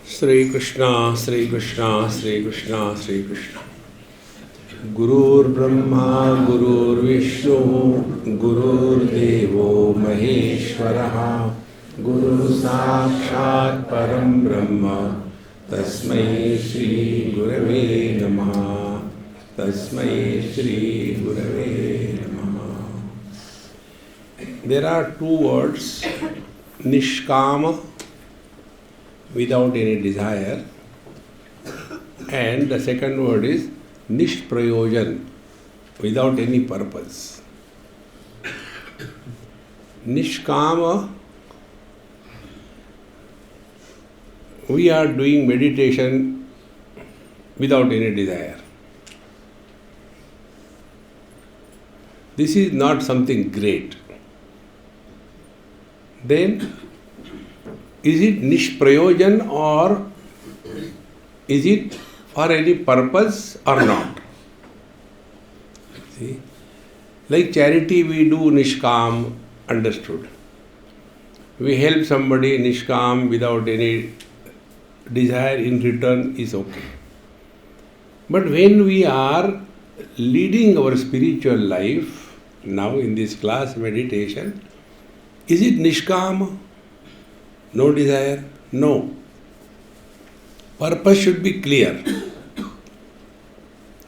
Sri Krishna, Sri Krishna, Sri Krishna, Sri Krishna. Gurur Brahma, Gurur Vishnu, Gurur Devo Maheshwaraha, Guru Sakshat Param Brahma, Tasmai Shri Gurave Namaha, Tasmai Shri Gurave Namaha. There are two words, Nishkama, without any desire, and the second word is Nishprayojan, without any purpose. Nishkama, we are doing meditation without any desire. This is not something great. Then, is it Nishprayojan or is it for any purpose or not? See? Like charity we do Nishkam, understood. We help somebody Nishkam without any desire in return is okay. But when we are leading our spiritual life, now in this class meditation, is it Nishkam? No desire? No. Purpose should be clear.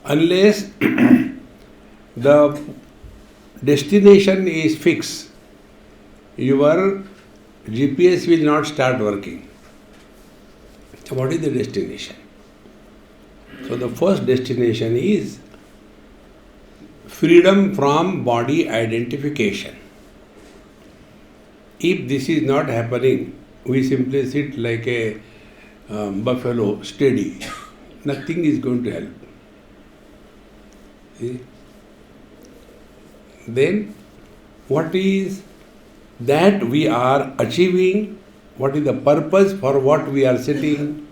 Unless the destination is fixed, your GPS will not start working. So what is the destination? So the first destination is freedom from body identification. If this is not happening, we simply sit like a buffalo, steady. Nothing is going to help. See? Then, what is that we are achieving? What is the purpose for what we are sitting?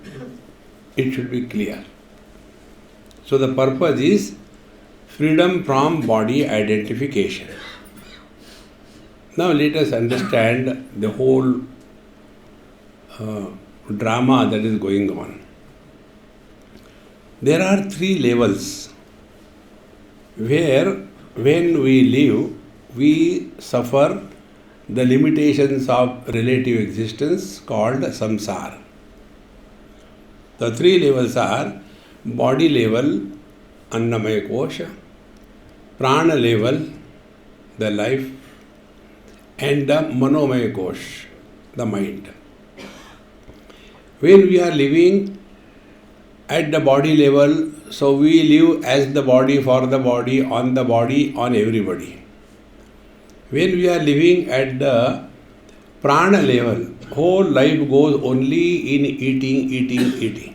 It should be clear. So the purpose is freedom from body identification. Now let us understand the whole drama that is going on. There are three levels where when we live, we suffer the limitations of relative existence called samsara. The three levels are body level, annamaya kosha, prana level, the life, and the manomaya kosha, the mind. When we are living at the body level, so we live as the body, for the body, on everybody. When we are living at the prana level, whole life goes only in eating.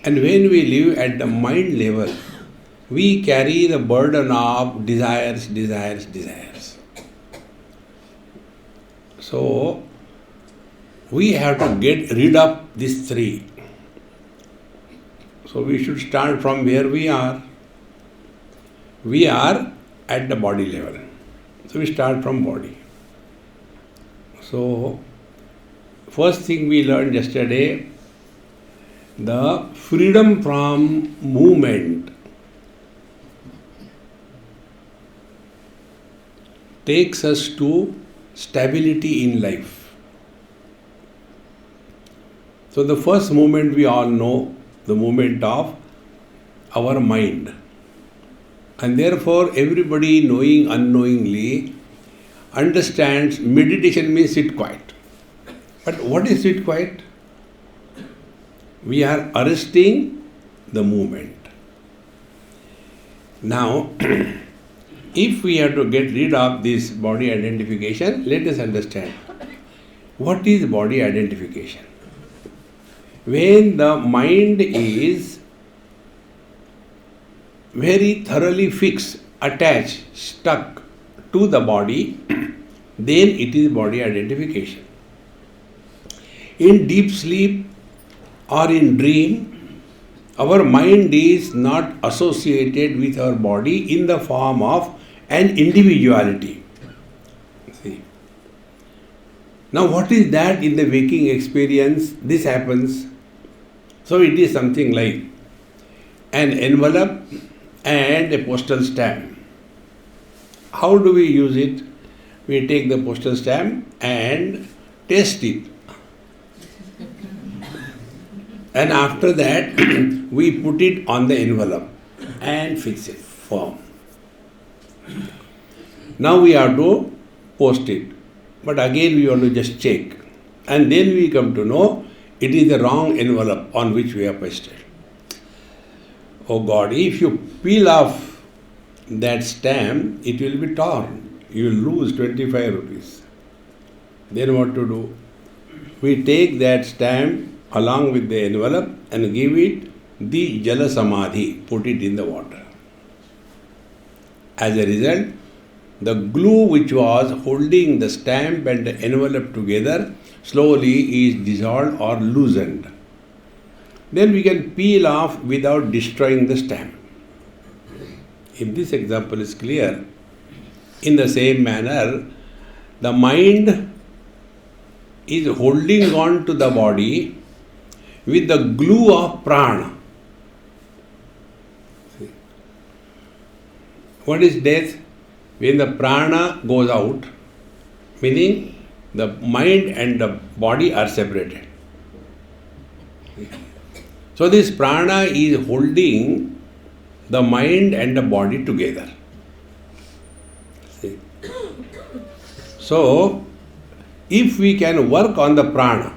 And when we live at the mind level, we carry the burden of desires. So, we have to get rid of these three. So we should start from where we are. We are at the body level. So we start from body. So first thing we learned yesterday, the freedom from movement takes us to stability in life. So the first movement we all know, the movement of our mind. And therefore everybody, knowing unknowingly, understands meditation means sit quiet. But what is sit quiet? We are arresting the movement. Now, if we have to get rid of this body identification, let us understand what is body identification. When the mind is very thoroughly fixed, attached, stuck to the body, then it is body identification. In deep sleep or in dream, our mind is not associated with our body in the form of an individuality. See. Now what is that in the waking experience? This happens. So it is something like an envelope and a postal stamp. How do we use it? We take the postal stamp and taste it. And after that, we put it on the envelope and fix it firm. Now we have to post it. But again we want to just check. And then we come to know it is the wrong envelope on which we have pasted. Oh God, if you peel off that stamp, it will be torn. You will lose 25 rupees. Then what to do? We take that stamp along with the envelope and give it the Jala Samadhi, put it in the water. As a result, the glue which was holding the stamp and the envelope together slowly is dissolved or loosened. Then we can peel off without destroying the stamp. If this example is clear, in the same manner, the mind is holding on to the body with the glue of prana. See? What is death? When the prana goes out, meaning the mind and the body are separated. So this prana is holding the mind and the body together. See? So, if we can work on the prana,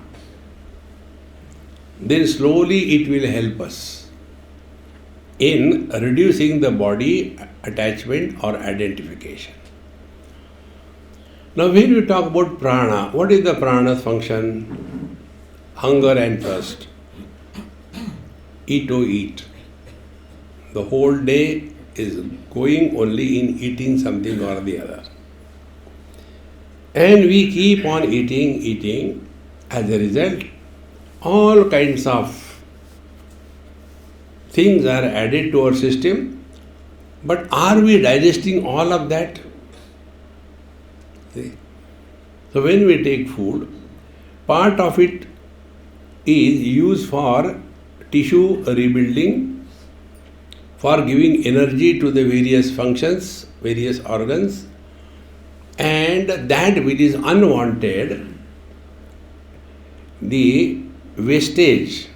then slowly it will help us in reducing the body attachment or identification. Now when we talk about prana, what is the prana's function? Hunger and thirst. Eat, oh eat. The whole day is going only in eating something or the other. And we keep on eating. As a result, all kinds of things are added to our system. But are we digesting all of that? See? So when we take food, part of it is used for tissue rebuilding, for giving energy to the various functions, various organs, and that which is unwanted, the wastage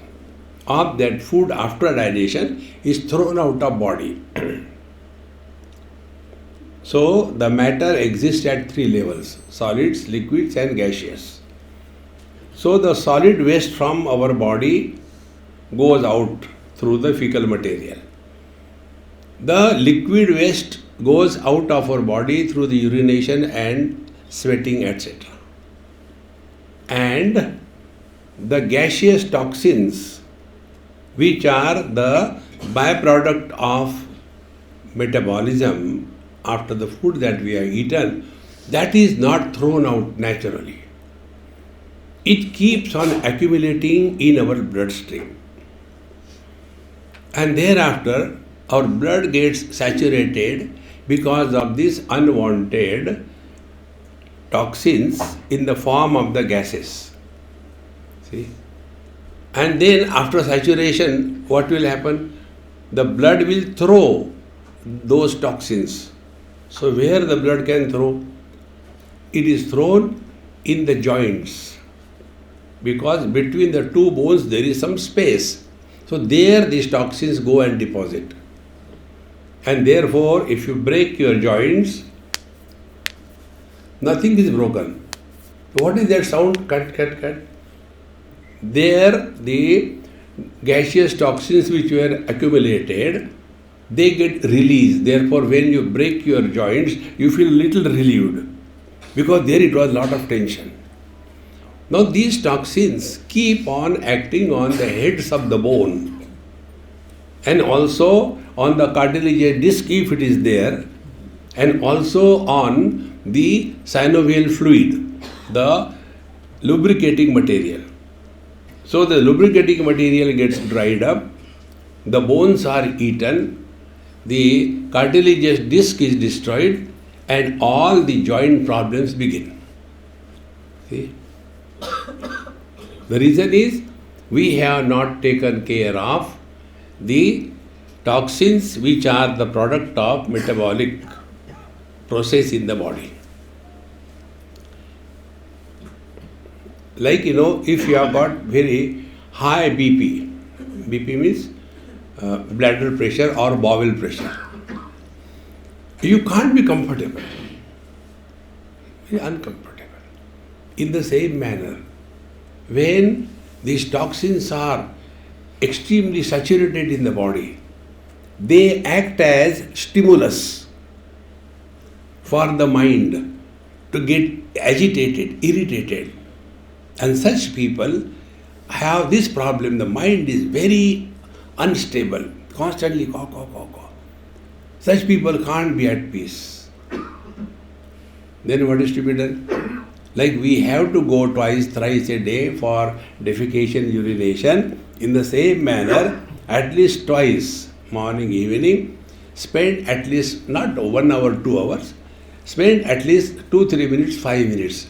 of that food after digestion is thrown out of body. So the matter exists at three levels: solids, liquids and gaseous. So the solid waste from our body goes out through the fecal material. The liquid waste goes out of our body through the urination and sweating, etc. And the gaseous toxins, which are the byproduct of metabolism after the food that we have eaten, that is not thrown out naturally. It keeps on accumulating in our bloodstream. And thereafter, our blood gets saturated because of these unwanted toxins in the form of the gases. See? And then after saturation, what will happen? The blood will throw those toxins. So where the blood can throw? It is thrown in the joints, because between the two bones there is some space. So there these toxins go and deposit. And therefore, if you break your joints, nothing is broken. What is that sound? Cut, cut, cut. There the gaseous toxins which were accumulated, they get released. Therefore, when you break your joints, you feel little relieved, because there it was a lot of tension. Now these toxins keep on acting on the heads of the bone and also on the cartilaginous disc if it is there, and also on the synovial fluid, the lubricating material. So the lubricating material gets dried up, the bones are eaten, the cartilaginous disc is destroyed, and all the joint problems begin. See? The reason is we have not taken care of the toxins which are the product of metabolic process in the body. Like, if you have got very high BP, BP means bladder pressure or bowel pressure, you can't be comfortable. You're uncomfortable. In the same manner, when these toxins are extremely saturated in the body, they act as stimulus for the mind to get agitated, irritated. And such people have this problem. The mind is very unstable, constantly caw. Such people can't be at peace. Then what is to be done? Like we have to go twice, thrice a day for defecation, urination. In the same manner, at least twice, morning, evening, spend at least not 1 hour, 2 hours, spend at least 2-3 minutes, 5 minutes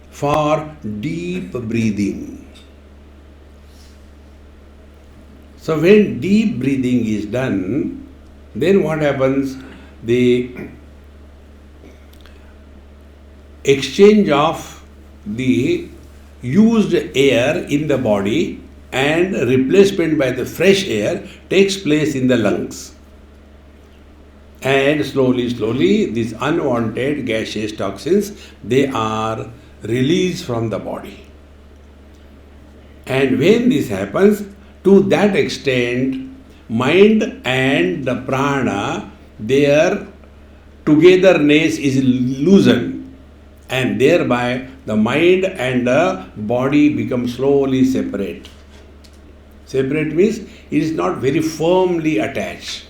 for deep breathing. So when deep breathing is done, then what happens? The exchange of the used air in the body and replacement by the fresh air takes place in the lungs. And slowly, these unwanted gaseous toxins, they are released from the body. And when this happens, to that extent, mind and the prana, their togetherness is loosened, and thereby the mind and the body become slowly separate. Separate means it is not very firmly attached.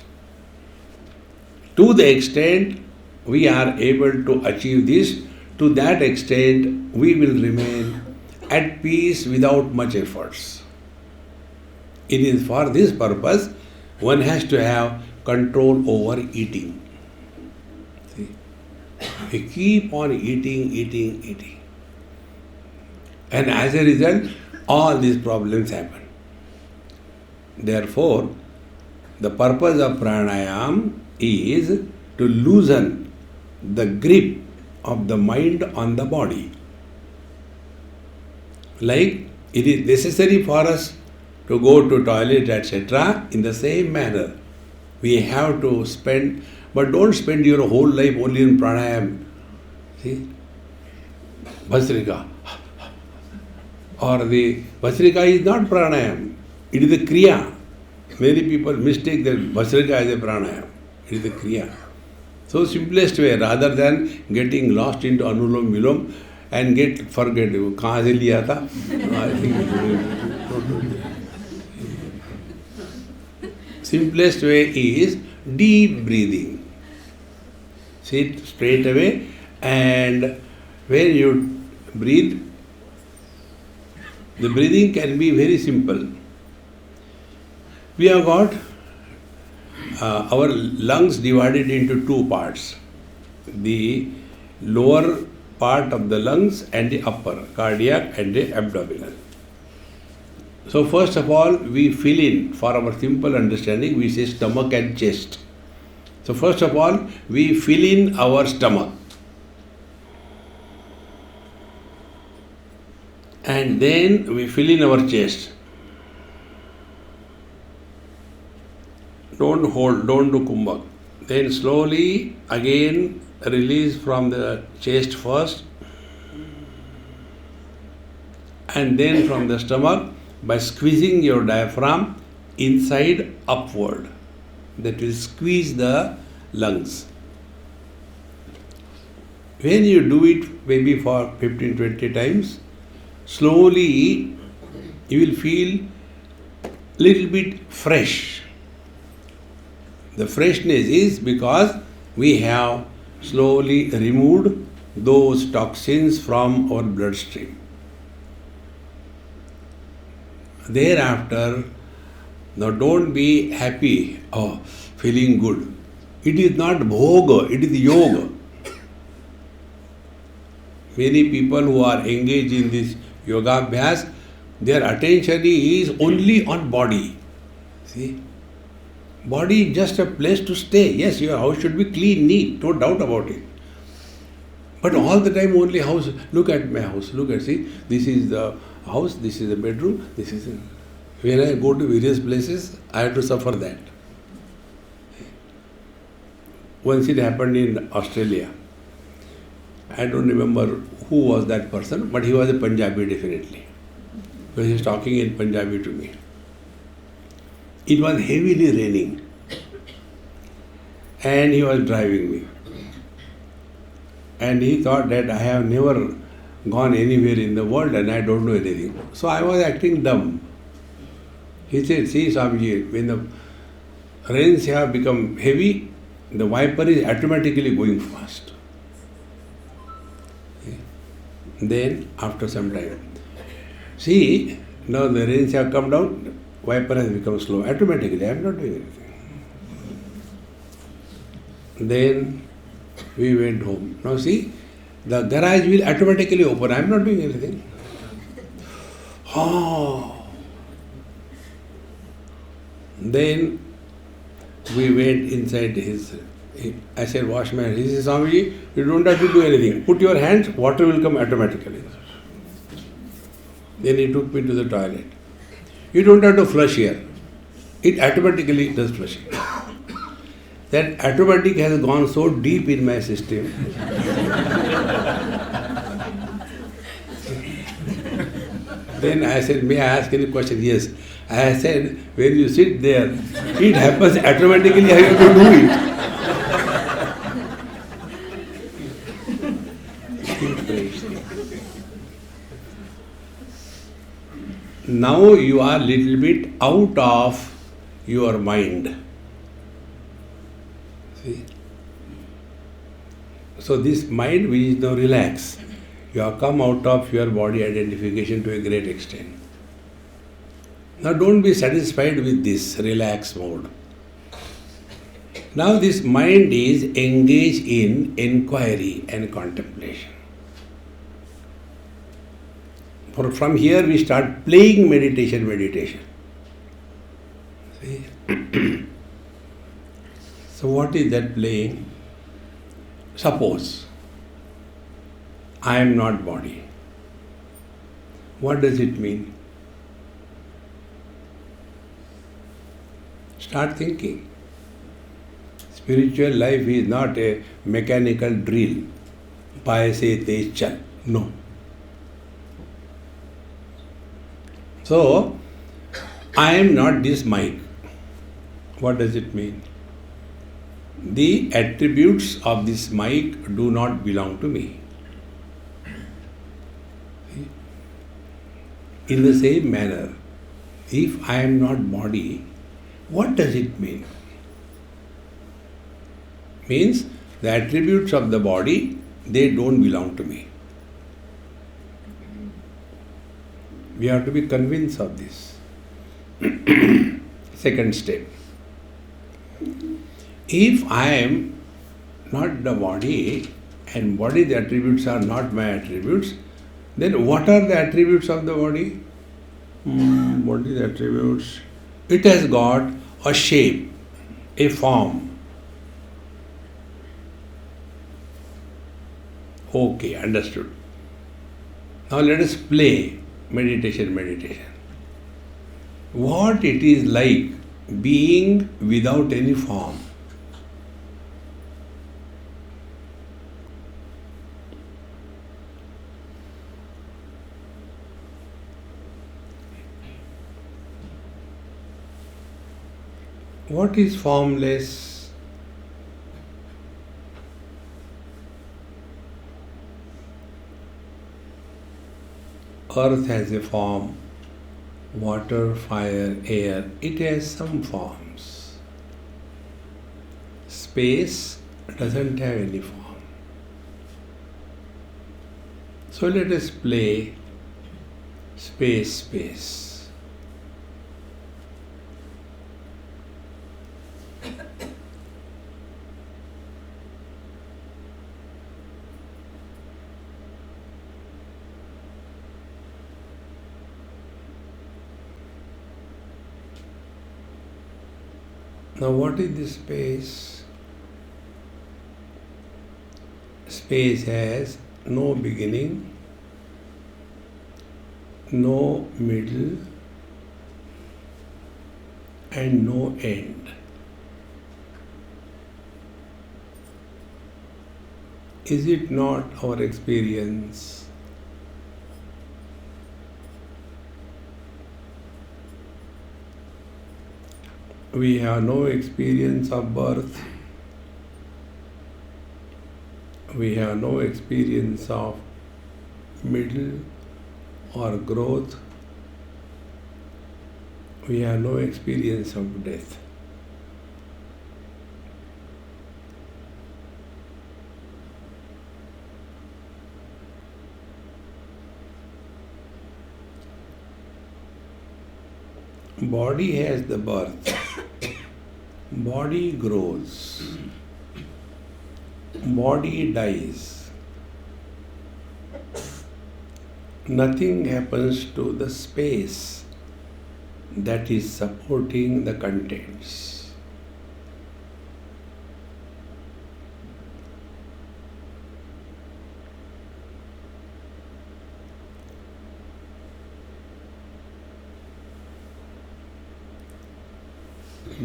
To the extent we are able to achieve this, to that extent we will remain at peace without much efforts. It is for this purpose one has to have control over eating. See? We keep on eating. And as a result, all these problems happen. Therefore, the purpose of pranayam is to loosen the grip of the mind on the body. Like it is necessary for us to go to toilet, etc. In the same manner, we have to spend, but don't spend your whole life only in pranayam. See? Bhasrika. Or the Bhasrika is not pranayam, it is a kriya. Many people mistake that Bhasrika as a pranayam. It is a kriya. So simplest way, rather than getting lost into Anulom Vilom and forget, kahan se liya tha? I think simplest way is deep breathing. Sit straight away, and when you breathe, the breathing can be very simple. We have got our lungs divided into two parts. The lower part of the lungs and the upper, cardiac and the abdominal. So first of all, we fill in, for our simple understanding, we say stomach and chest. So first of all, we fill in our stomach. And then we fill in our chest. Don't hold, don't do kumbhak. Then slowly again release from the chest first, and then from the stomach by squeezing your diaphragm inside upward. That will squeeze the lungs. When you do it maybe for 15-20 times, slowly you will feel little bit fresh. The freshness is because we have slowly removed those toxins from our bloodstream. Thereafter, now don't be happy, feeling good. It is not bhoga, it is yoga. Many people who are engaged in this Yoga Abhyas, their attention is only on body. See? Body is just a place to stay. Yes, your house should be clean, neat, no doubt about it. But all the time only house, look at my house, look at, see, this is the house, this is the bedroom, this is... When I go to various places, I have to suffer that. Once it happened in Australia. I don't remember who was that person, but he was a Punjabi definitely. Because he was talking in Punjabi to me. It was heavily raining. And he was driving me. And he thought that I have never gone anywhere in the world and I don't know anything. So I was acting dumb. He said, see Swamiji, when the rains have become heavy, the wiper is automatically going fast. Then, after some time, see, now the rains have come down, wiper has become slow. Automatically, I am not doing anything. Then, we went home. Now see, the garage will automatically open. I am not doing anything. Oh. Then we went inside his... I said, wash my hands. He said, Swamiji, you don't have to do anything. Put your hands, water will come automatically. Then he took me to the toilet. You don't have to flush here. It automatically does flushing. That automatic has gone so deep in my system. Then I said, may I ask any question? Yes. I said, when you sit there, it happens automatically, I have to do it. Now you are little bit out of your mind. See? So this mind which is now relaxed, you have come out of your body identification to a great extent. Now don't be satisfied with this relaxed mode. Now this mind is engaged in inquiry and contemplation. From here we start playing meditation. See? So what is that playing? Suppose I am not body. What does it mean? Start thinking. Spiritual life is not a mechanical drill. Paise te chal. No. So, I am not this mic. What does it mean? The attributes of this mic do not belong to me. In the same manner, if I am not body, what does it mean? Means the attributes of the body, they don't belong to me. We have to be convinced of this. Second step. If I am not the body and body the attributes are not my attributes, then what are the attributes of the body? What is the attributes? It has got a shape, a form. Okay, understood. Now let us play meditation. What it is like being without any form. What is formless? Earth has a form, water, fire, air, it has some forms. Space doesn't have any form. So let us play space. Now, what is this space? Space has no beginning, no middle, and no end. Is it not our experience? We have no experience of birth. We have no experience of middle or growth. We have no experience of death. Body has the birth. Body grows. Body dies. Nothing happens to the space that is supporting the contents.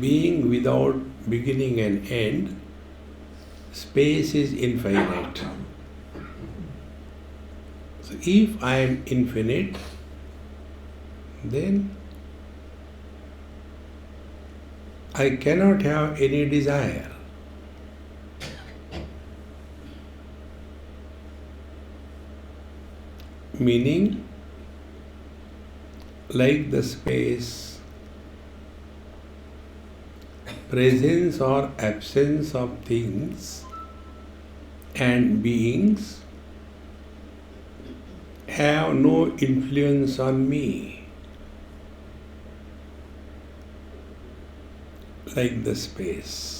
Being without beginning and end, space is infinite. So if I am infinite, then I cannot have any desire. Meaning, like the space, presence or absence of things and beings have no influence on me, like the space.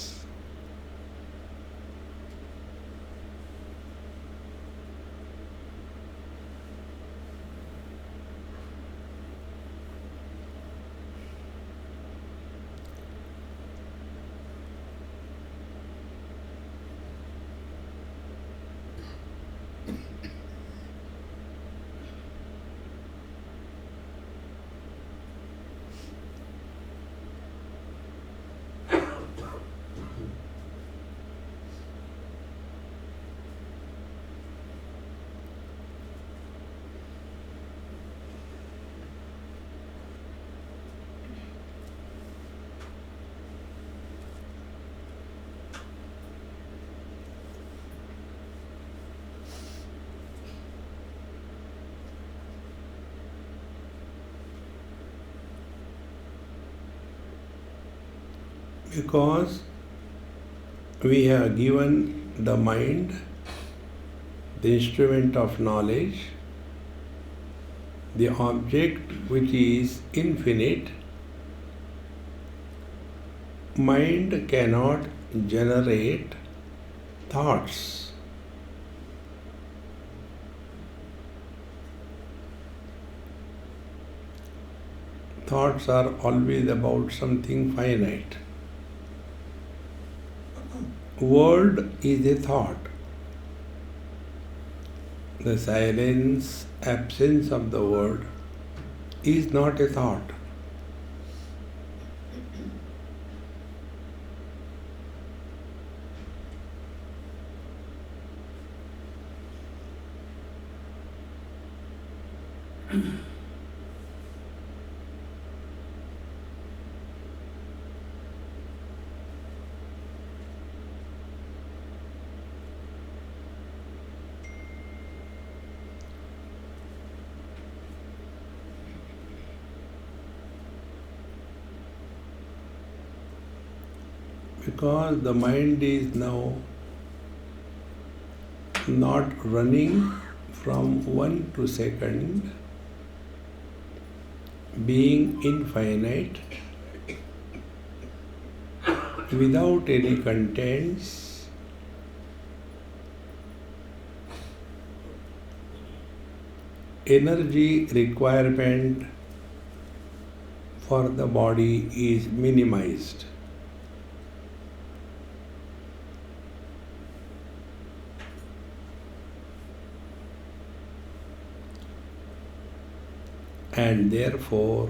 Because we have given the mind the instrument of knowledge, the object which is infinite, mind cannot generate thoughts. Thoughts are always about something finite. Word is a thought. The silence, absence of the word is not a thought. Because the mind is now not running from one to second, being infinite, without any contents, energy requirement for the body is minimized. and therefore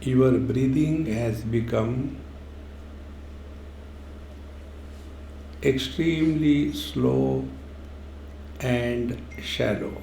your breathing has become extremely slow and shallow.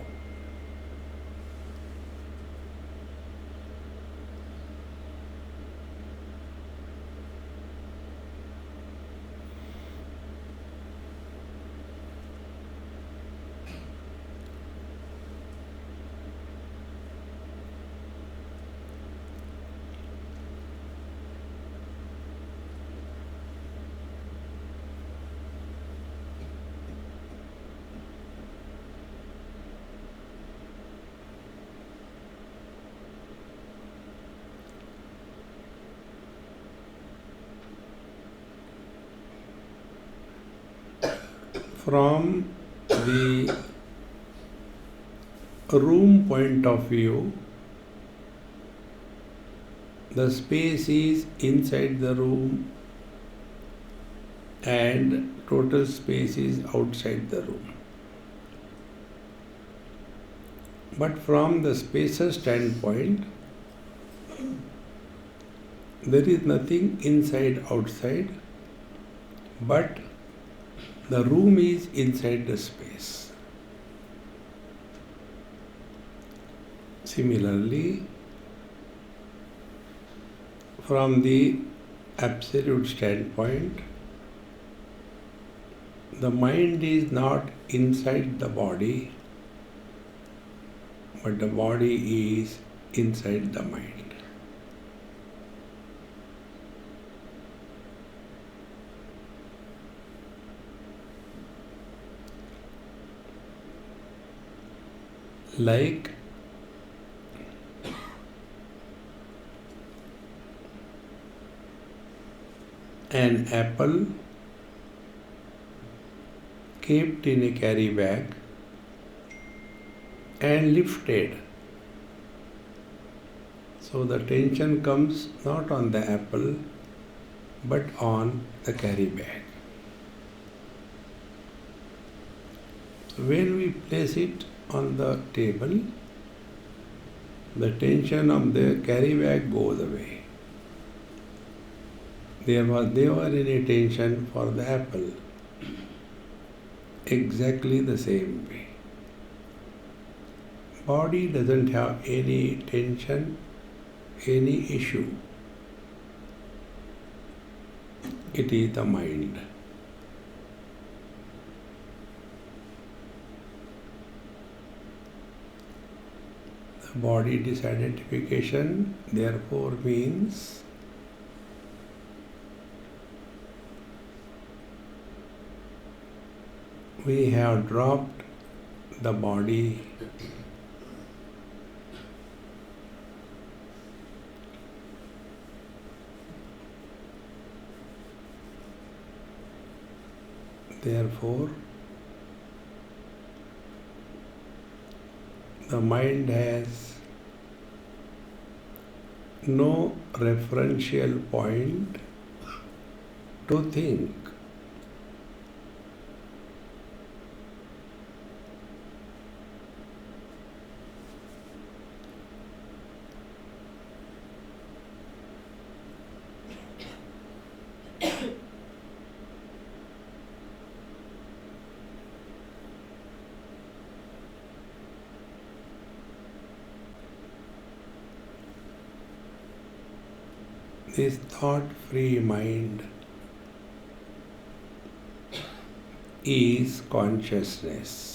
From the room point of view, the space is inside the room and total space is outside the room. But from the spacer standpoint, there is nothing inside outside, but the room is inside the space. Similarly, from the absolute standpoint, the mind is not inside the body, but the body is inside the mind. Like an apple kept in a carry bag and lifted. So the tension comes not on the apple but on the carry bag. So when we place it on the table, the tension of the carry bag goes away. There was never any tension for the apple. Exactly the same way. Body doesn't have any tension, any issue. It is the mind. The body disidentification therefore means we have dropped the body therefore the mind has no referential point to think. This thought-free mind is consciousness.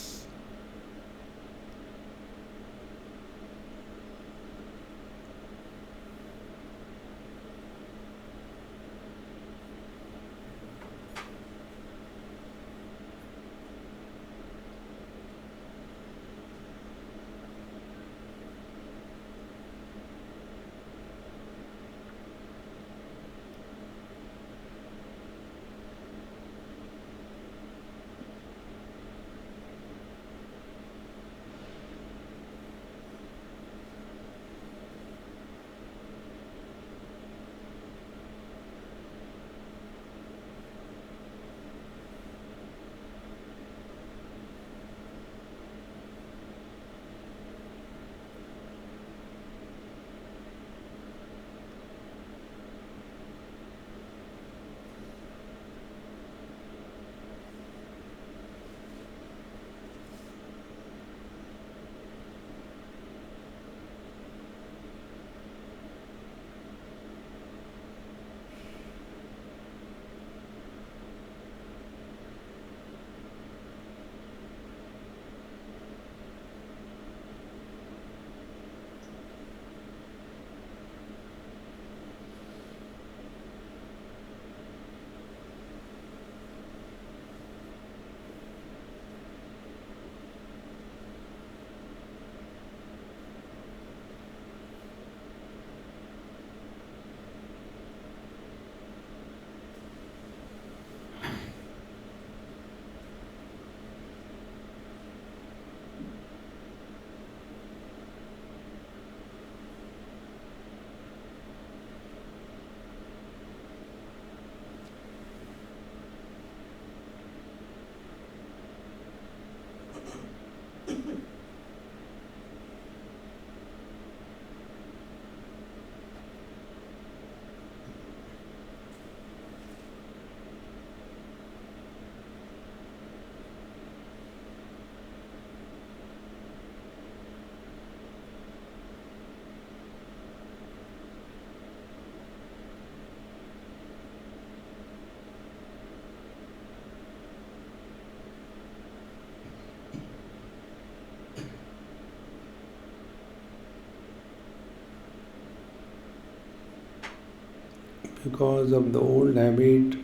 Because of the old habit,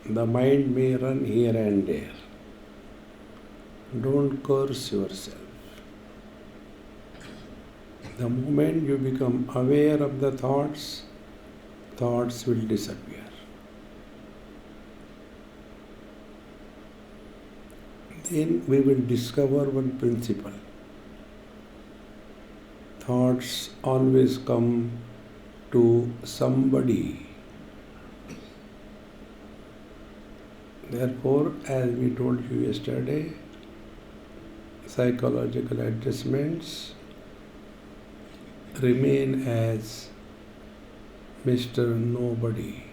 the mind may run here and there. Don't curse yourself. The moment you become aware of the thoughts, thoughts will disappear. Then we will discover one principle. Thoughts always come to somebody. Therefore, as we told you yesterday, psychological adjustments remain as Mr. Nobody.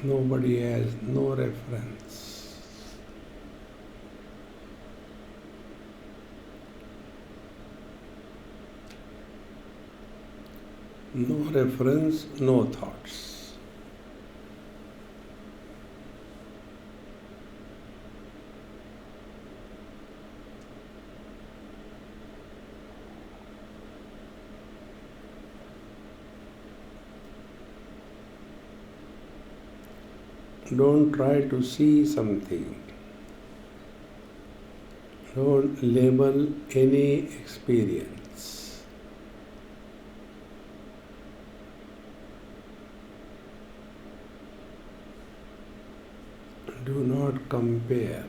Nobody has no reference. No reference, no thoughts. Don't try to see something. Don't label any experience. Do not compare.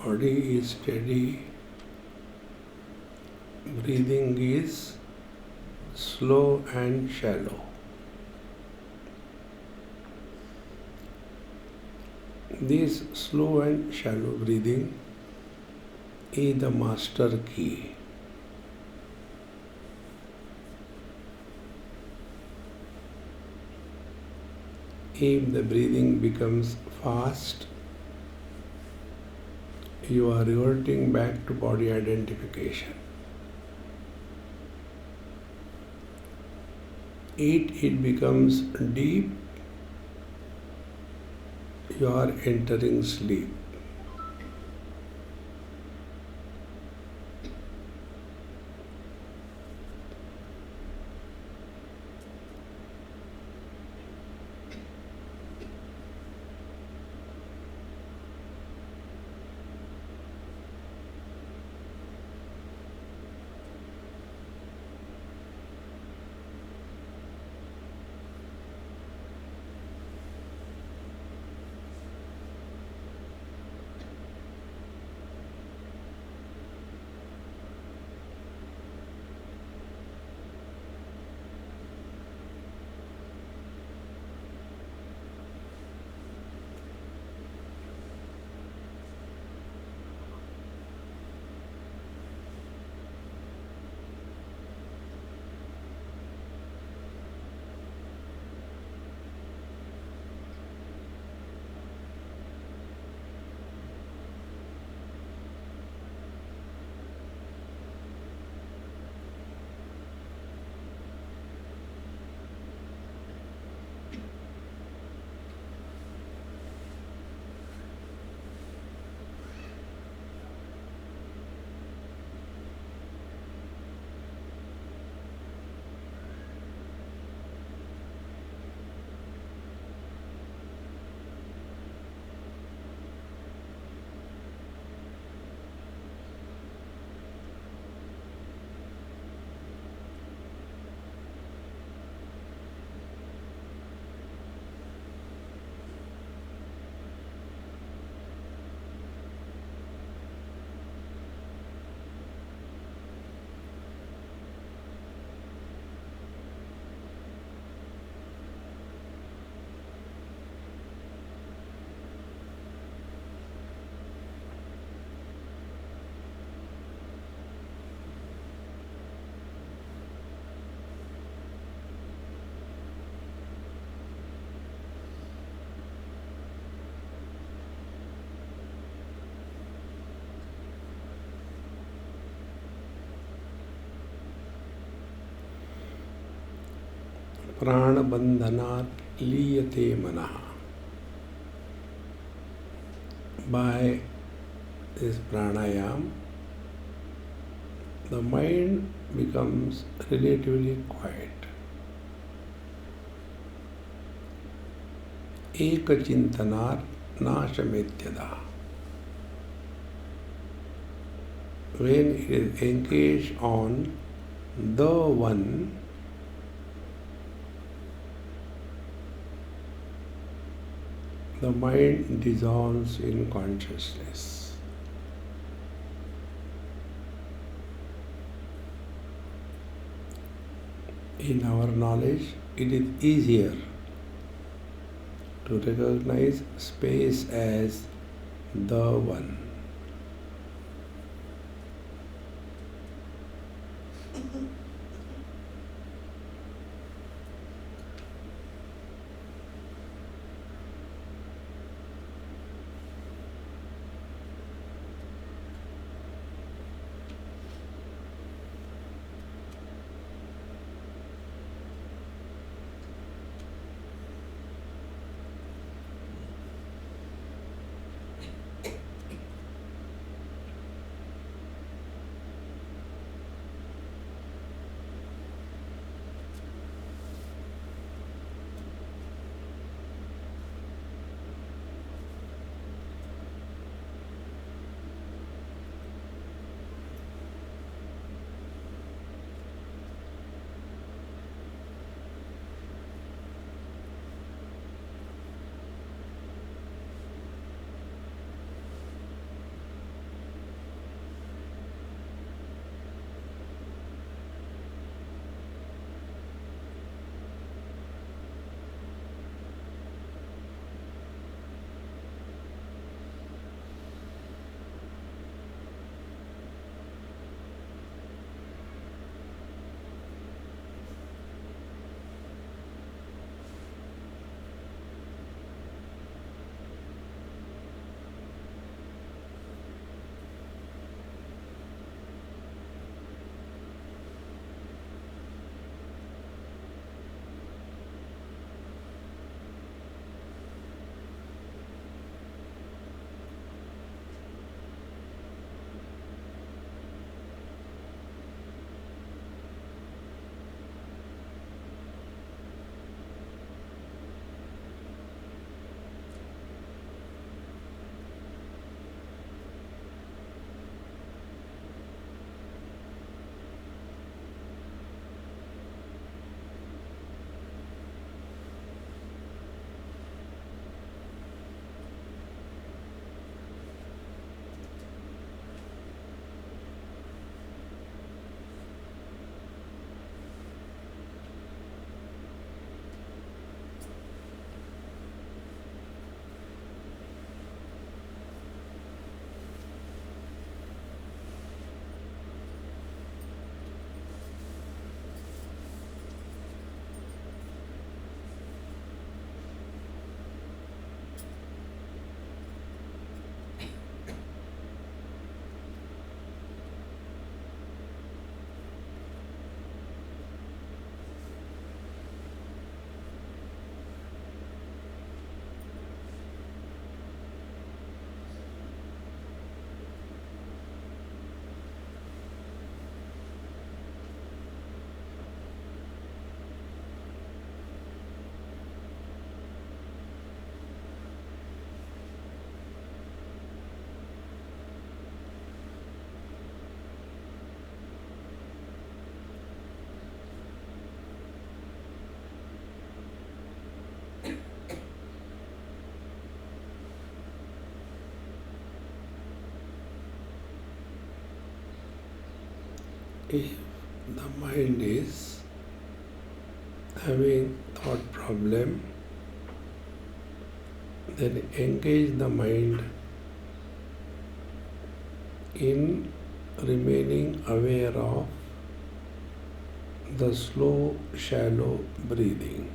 Body is steady, breathing is slow and shallow. This slow and shallow breathing is the master key. If the breathing becomes fast, you are reverting back to body identification. It becomes deep, you are entering sleep. pranabandhanat liyate manaha. By this pranayam, the mind becomes relatively quiet. Ekachintanar nashametyada. When it is engaged on the one, the mind dissolves in consciousness. In our knowledge, it is easier to recognize space as the one. If the mind is having thought problem, then engage the mind in remaining aware of the slow, shallow breathing.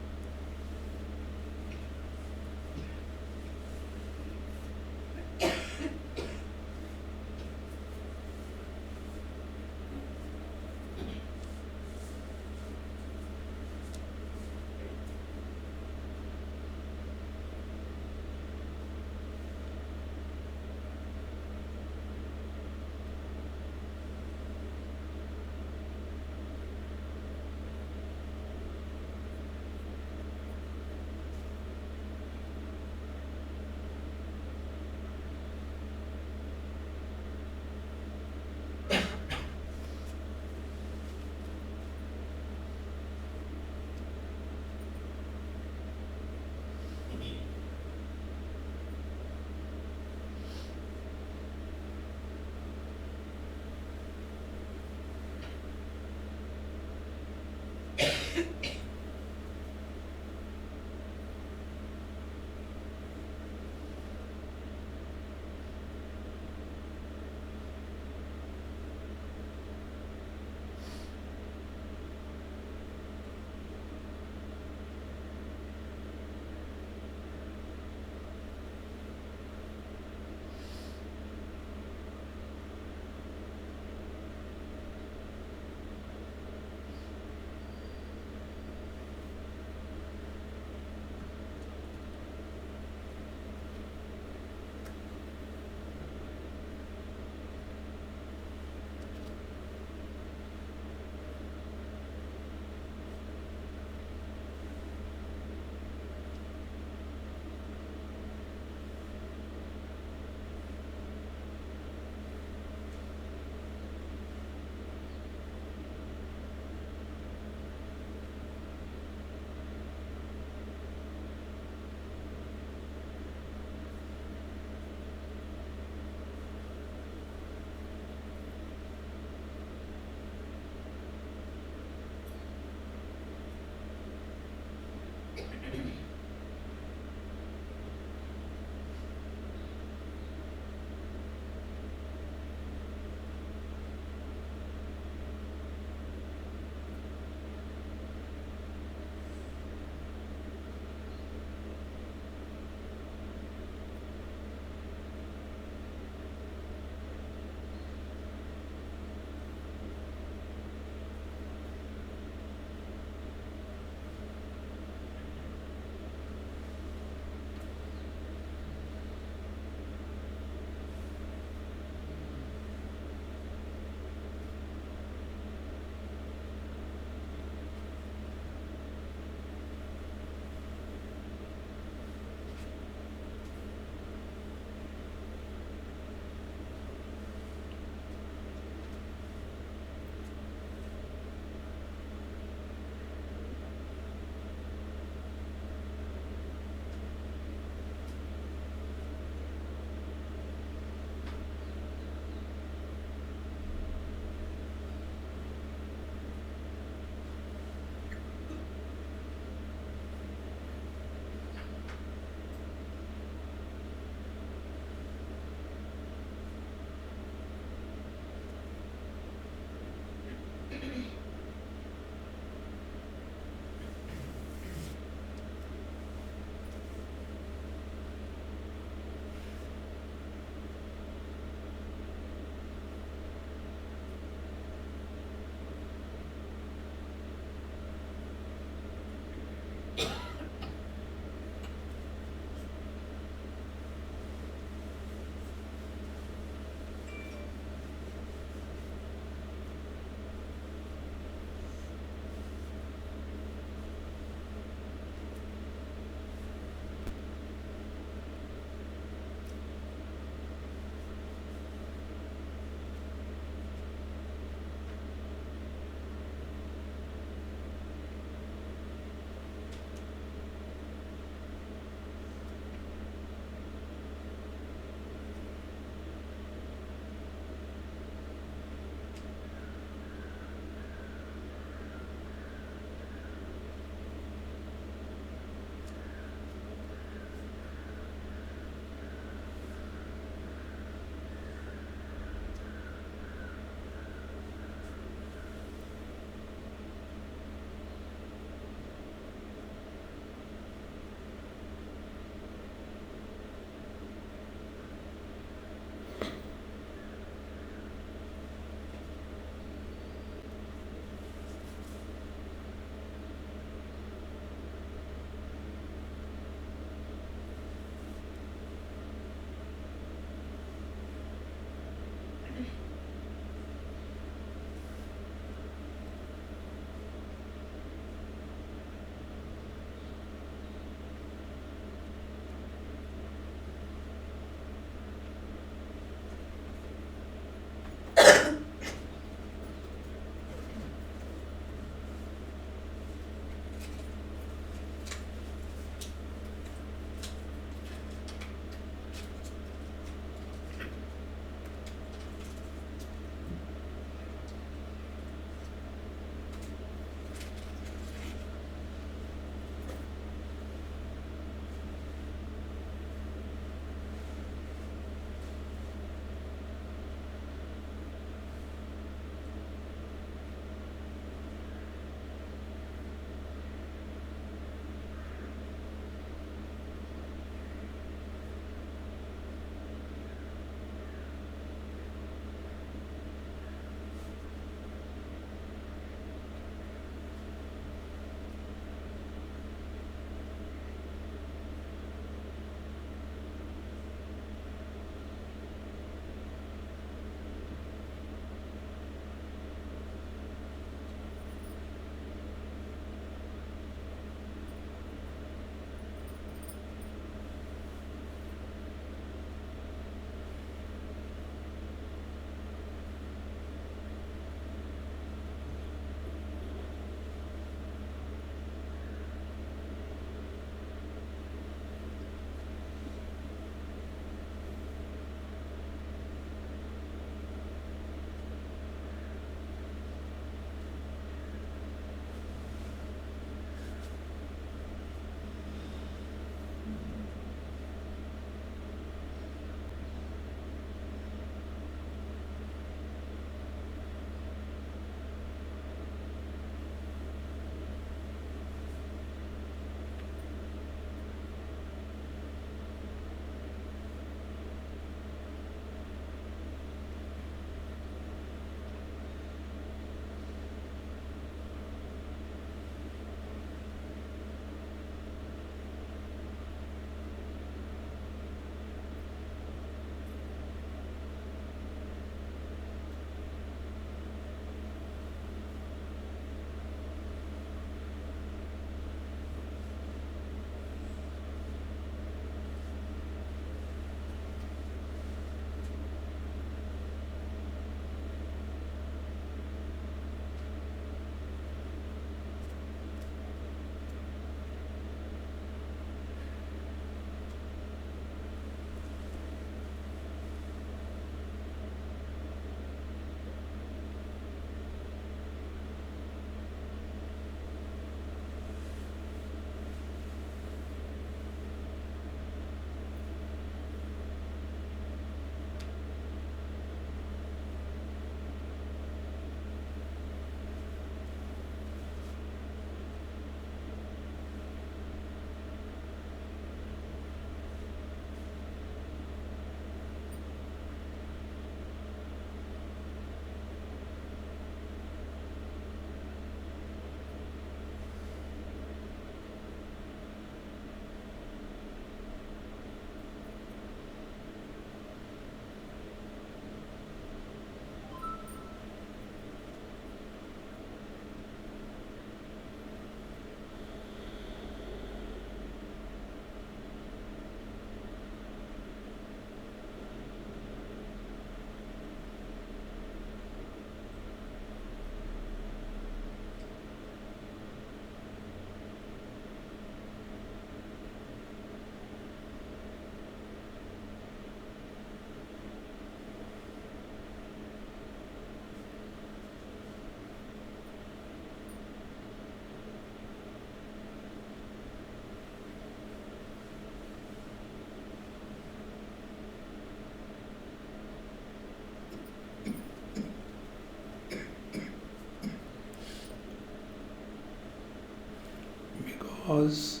because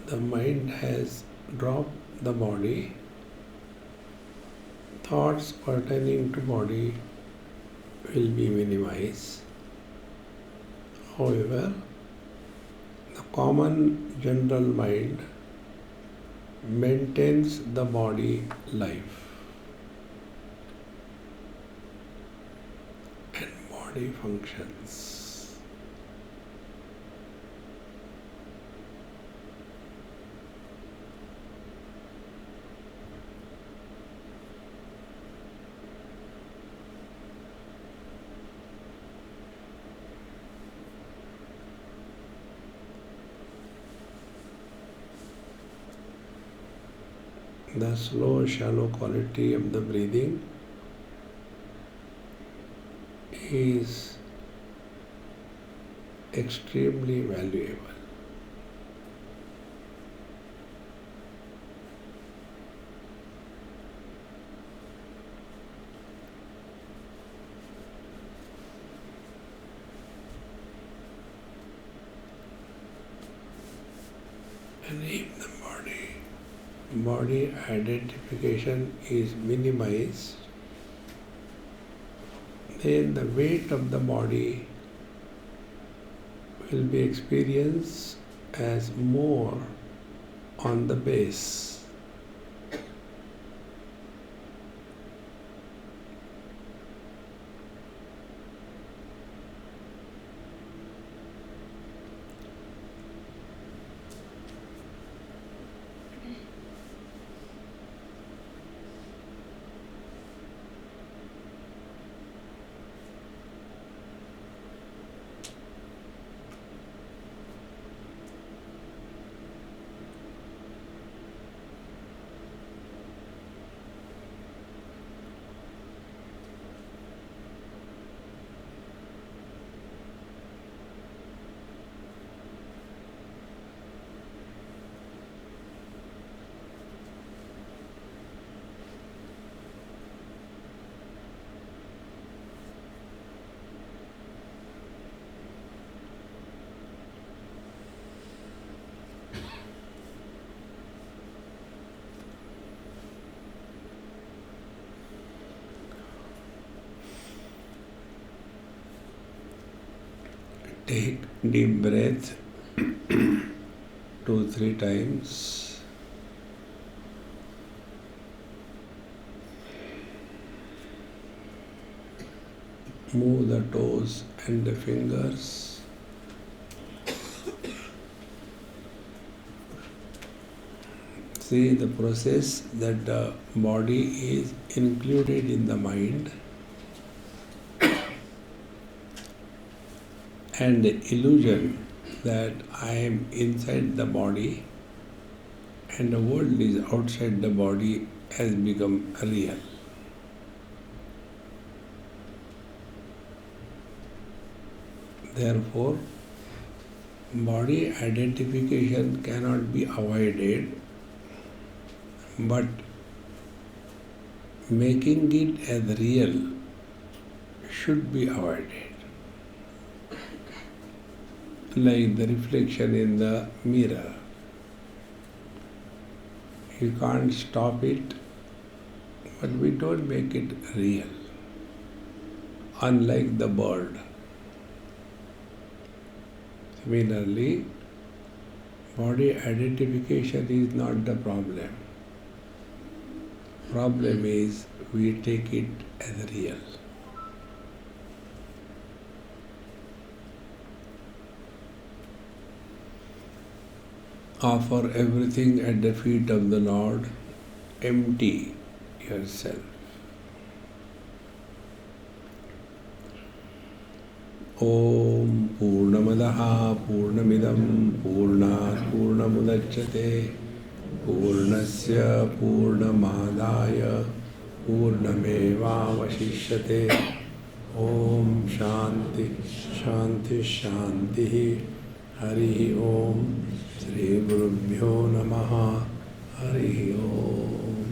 the mind has dropped the body, thoughts pertaining to body will be minimized. However, the common general mind maintains the body life and body functions. The slow, shallow quality of the breathing is extremely valuable. And if the body identification is minimized, then the weight of the body will be experienced as more on the base. Take deep breath 2-3 times. Move the toes and the fingers. See the process that the body is included in the mind, and the illusion that I am inside the body and the world is outside the body has become real. Therefore, body identification cannot be avoided, but making it as real should be avoided. Like the reflection in the mirror. You can't stop it, but we don't make it real. Unlike the bird. Similarly, body identification is not the problem. Problem is we take it as real. Offer everything at the feet of the Lord. Empty yourself. Om Purnamadaha Purnamidam Purnat Purnamudachyate Purnasya Purnamadaya Purnamevavashishyate. Om Shanti Shanti Shanti. Hari Om. Shri Gurubhyo Namaha. Hari Om.